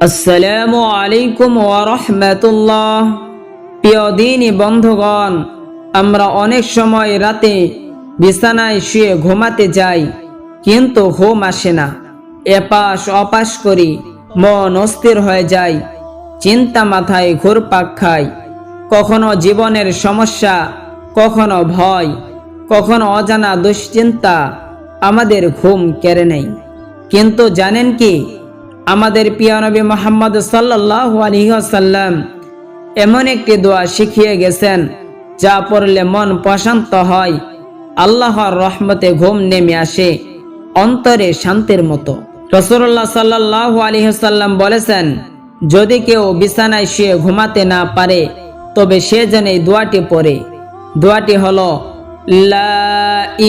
আসসালামু আলাইকুম ওয়া রাহমাতুল্লাহ। প্রিয় দিনী বন্ধুগণ, আমরা অনেক সময় রাতে বিছানায় শুয়ে ঘুমাতে যাই, কিন্তু ঘুম আসে না। এপাশ ওপাশ করি, মন অস্থির হয়ে যায়, চিন্তা মাথায় ঘুরপাক খায়। কখনো জীবনের সমস্যা, কখনো ভয়, কখনো অজানা দুশ্চিন্তা আমাদের ঘুম কেড়ে নেয়। কিন্তু জানেন কি, আমাদের প্রিয় নবী মুহাম্মদ সাল্লাল্লাহু আলাইহি ওয়াসাল্লাম এমন একটি দোয়া শিখিয়ে গেছেন, যা পড়লে মন প্রশান্ত হয়, আল্লাহর রহমতে ঘুম নেমে আসে, অন্তরে শান্তির মতো। রাসূলুল্লাহ সাল্লাল্লাহু আলাইহি ওয়াসাল্লাম বলেছেন, যদি কেউ বিছানায় শুয়ে ঘুমাতে না পারে, তবে সে যেন এই দোয়াটি পড়ে। দোয়াটি হলো, লা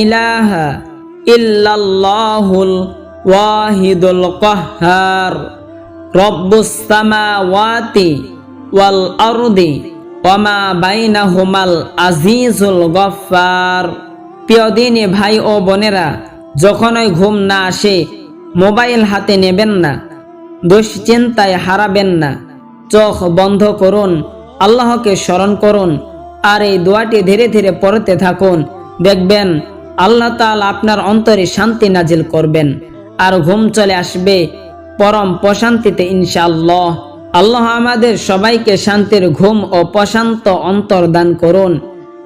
ইলাহা ইল্লাল্লাহুল ওয়াহিদুল কাহ্হার, রব্বুস সামাওয়াতি ওয়াল আরদি ওয়া মা বাইনাহুমাল আজিজুল গফফার। প্রিয় দিনী ভাই ও বোনেরা, যখনই ঘুম না আসে, মোবাইল হাতে নেবেন না, দুশ্চিন্তায় হারাবেন না। চোখ বন্ধ করুন, আল্লাহকে স্মরণ করুন, আর এই দোয়াটি ধীরে ধীরে পড়তে থাকুন। দেখবেন আল্লাহ তাআলা আপনার অন্তরে শান্তি নাজিল করবেন, আর ঘুম চলে আসবে পরম প্রশান্তিতে ইনশাআল্লাহ। আল্লাহ আমাদের সবাইকে শান্তির ঘুম ও প্রশান্ত অন্তর দান করুন।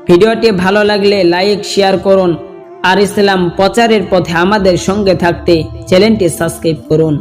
ভিডিওটি ভালো লাগলে লাইক, শেয়ার করুন, আর ইসলাম প্রচারের পথে আমাদের সঙ্গে থাকতে চ্যানেলটি সাবস্ক্রাইব করুন।